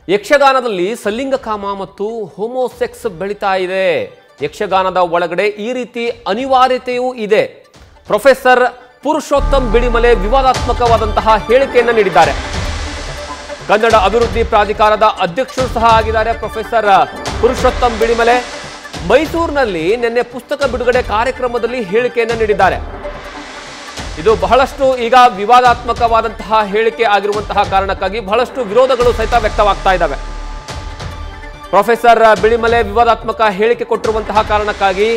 ಯಕ್ಷಗಾನದಲ್ಲಿ ಸಲಿಂಗಕಾಮ ಮತ್ತು ಹೋಮೋಸೆಕ್ಸ್ ಬೆಳೀತಾ ಇದೆ. ಯಕ್ಷಗಾನದ ಒಳಗಡೆ ಈ ರೀತಿ ಅನಿವಾರ್ಯತೆಯೂ ಇದೆ. ಪ್ರೊಫೆಸರ್ ಪುರುಷೋತ್ತಮ್ ಬಿಳಿಮಲೆ ವಿವಾದಾತ್ಮಕವಾದಂತಹ ಹೇಳಿಕೆಯನ್ನು ನೀಡಿದ್ದಾರೆ. ಕನ್ನಡ ಅಭಿವೃದ್ಧಿ ಪ್ರಾಧಿಕಾರದ ಅಧ್ಯಕ್ಷರು ಸಹ ಆಗಿದ್ದಾರೆ ಪ್ರೊಫೆಸರ್ ಪುರುಷೋತ್ತಮ್ ಬಿಳಿಮಲೆ. ಮೈಸೂರಿನಲ್ಲಿ ನಿನ್ನೆ ಪುಸ್ತಕ ಬಿಡುಗಡೆ ಕಾರ್ಯಕ್ರಮದಲ್ಲಿ ಹೇಳಿಕೆಯನ್ನು ನೀಡಿದ್ದಾರೆ. ಇದು ಬಹಳಷ್ಟು ಈಗ ವಿವಾದಾತ್ಮಕವಾದಂತಹ ಹೇಳಿಕೆ ಆಗಿರುವಂತಹ ಕಾರಣಕ್ಕಾಗಿ ಬಹಳಷ್ಟು ವಿರೋಧಗಳು ಸಹಿತ ವ್ಯಕ್ತವಾಗ್ತಾ ಇದ್ದಾವೆ. ಪ್ರೊಫೆಸರ್ ಬಿಳಿಮಲೆ ವಿವಾದಾತ್ಮಕ ಹೇಳಿಕೆ ಕೊಟ್ಟಿರುವಂತಹ ಕಾರಣಕ್ಕಾಗಿ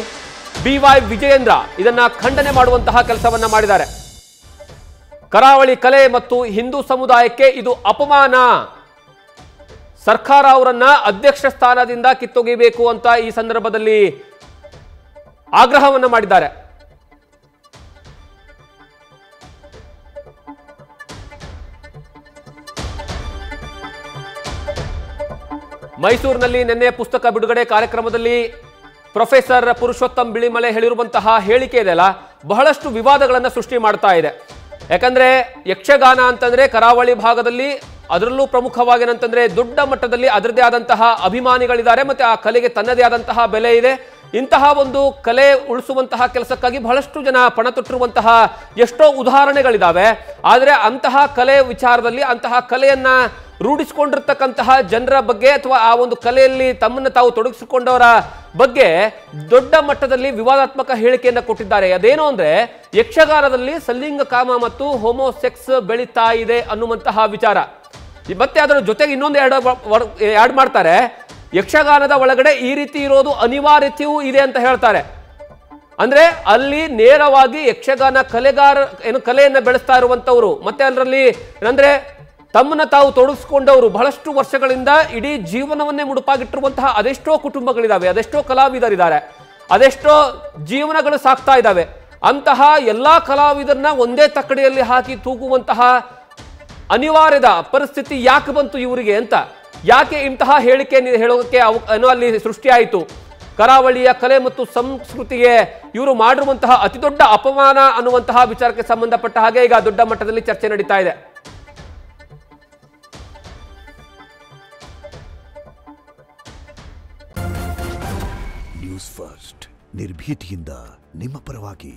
BY ವಿಜಯೇಂದ್ರ ಇದನ್ನ ಖಂಡನೆ ಮಾಡುವಂತಹ ಕೆಲಸವನ್ನ ಮಾಡಿದ್ದಾರೆ. ಕರಾವಳಿ ಕಲೆ ಮತ್ತು ಹಿಂದೂ ಸಮುದಾಯಕ್ಕೆ ಇದು ಅಪಮಾನ, ಸರ್ಕಾರ ಅವರನ್ನ ಅಧ್ಯಕ್ಷ ಸ್ಥಾನದಿಂದ ಕಿತ್ತೊಗೆಯಬೇಕು ಅಂತ ಈ ಸಂದರ್ಭದಲ್ಲಿ ಆಗ್ರಹವನ್ನ ಮಾಡಿದ್ದಾರೆ. ಮೈಸೂರಿನಲ್ಲಿ ನಿನ್ನೆ ಪುಸ್ತಕ ಬಿಡುಗಡೆ ಕಾರ್ಯಕ್ರಮದಲ್ಲಿ ಪ್ರೊಫೆಸರ್ ಪುರುಷೋತ್ತಮ್ ಬಿಳಿಮಲೆ ಹೇಳಿರುವಂತಹ ಹೇಳಿಕೆ ಇದೆಯಲ್ಲ, ಬಹಳಷ್ಟು ವಿವಾದಗಳನ್ನು ಸೃಷ್ಟಿ ಮಾಡ್ತಾ ಇದೆ. ಯಾಕಂದ್ರೆ ಯಕ್ಷಗಾನ ಅಂತಂದ್ರೆ ಕರಾವಳಿ ಭಾಗದಲ್ಲಿ, ಅದರಲ್ಲೂ ಪ್ರಮುಖವಾಗಿ ಏನಂತಂದ್ರೆ ದೊಡ್ಡ ಮಟ್ಟದಲ್ಲಿ ಅದರದೇ ಆದಂತಹ ಅಭಿಮಾನಿಗಳಿದ್ದಾರೆ, ಮತ್ತೆ ಆ ಕಲೆಗೆ ತನ್ನದೇ ಆದಂತಹ ಬೆಲೆ ಇದೆ. ಇಂತಹ ಒಂದು ಕಲೆ ಉಳಿಸುವಂತಹ ಕೆಲಸಕ್ಕಾಗಿ ಬಹಳಷ್ಟು ಜನ ಪಣ ತೊಟ್ಟಿರುವಂತಹ ಎಷ್ಟೋ ಉದಾಹರಣೆಗಳಿದಾವೆ. ಆದರೆ ಅಂತಹ ಕಲೆ ವಿಚಾರದಲ್ಲಿ, ಅಂತಹ ಕಲೆಯನ್ನ ರೂಢಿಸಿಕೊಂಡಿರ್ತಕ್ಕಂತಹ ಜನರ ಬಗ್ಗೆ ಅಥವಾ ಆ ಒಂದು ಕಲೆಯಲ್ಲಿ ತಮ್ಮನ್ನು ತಾವು ತೊಡಗಿಸಿಕೊಂಡವರ ಬಗ್ಗೆ ದೊಡ್ಡ ಮಟ್ಟದಲ್ಲಿ ವಿವಾದಾತ್ಮಕ ಹೇಳಿಕೆಯನ್ನು ಕೊಟ್ಟಿದ್ದಾರೆ. ಅದೇನು ಅಂದ್ರೆ ಯಕ್ಷಗಾನದಲ್ಲಿ ಸಲಿಂಗಕಾಮ ಮತ್ತು ಹೋಮೋಸೆಕ್ಸ್ ಬೆಳೀತಾ ಇದೆ ಅನ್ನುವಂತಹ ವಿಚಾರ. ಮತ್ತೆ ಅದರ ಜೊತೆಗೆ ಇನ್ನೊಂದು ಆಡ್ ಮಾಡ್ತಾರೆ, ಯಕ್ಷಗಾನದ ಒಳಗಡೆ ಈ ರೀತಿ ಇರೋದು ಅನಿವಾರ್ಯತೆಯೂ ಇದೆ ಅಂತ ಹೇಳ್ತಾರೆ. ಅಂದ್ರೆ ಅಲ್ಲಿ ನೇರವಾಗಿ ಯಕ್ಷಗಾನ ಕಲೆಯನ್ನ ಬೆಳೆಸ್ತಾ ಇರುವಂತವ್ರು, ಮತ್ತೆ ಅದರಲ್ಲಿ ಅಂದ್ರೆ ತಮ್ಮನ್ನ ತಾವು ತೊಡಗಿಸಿಕೊಂಡವರು ಬಹಳಷ್ಟು ವರ್ಷಗಳಿಂದ ಇಡೀ ಜೀವನವನ್ನೇ ಮುಡುಪಾಗಿಟ್ಟಿರುವಂತಹ ಅದೆಷ್ಟೋ ಕುಟುಂಬಗಳಿದಾವೆ, ಅದೆಷ್ಟೋ ಕಲಾವಿದರಿದ್ದಾರೆ, ಅದೆಷ್ಟೋ ಜೀವನಗಳು ಸಾಕ್ತಾ ಇದ್ದಾವೆ. ಅಂತಹ ಎಲ್ಲಾ ಕಲಾವಿದರನ್ನ ಒಂದೇ ತಕ್ಕಡಿಯಲ್ಲಿ ಹಾಕಿ ತೂಗುವಂತಹ ಅನಿವಾರ್ಯದ ಪರಿಸ್ಥಿತಿ ಯಾಕೆ ಬಂತು ಇವರಿಗೆ ಅಂತ, ಯಾಕೆ ಇಂತಹ ಹೇಳಿಕೆ ಹೇಳೋಕೆ ಅಲ್ಲಿ ಸೃಷ್ಟಿಯಾಯಿತು? ಕರಾವಳಿಯ ಕಲೆ ಮತ್ತು ಸಂಸ್ಕೃತಿಗೆ ಇವರು ಮಾಡಿರುವಂತಹ ಅತಿ ದೊಡ್ಡ ಅಪಮಾನ ಅನ್ನುವಂತಹ ವಿಚಾರಕ್ಕೆ ಸಂಬಂಧಪಟ್ಟ ಹಾಗೆ ಈಗ ದೊಡ್ಡ ಮಟ್ಟದಲ್ಲಿ ಚರ್ಚೆ ನಡೀತಾ ಇದೆ. ನ್ಯೂಸ್ ಫಸ್ಟ್ ನಿರ್ಭೀತಿಯಿಂದ ನಿಮ್ಮ ಪರವಾಗಿ.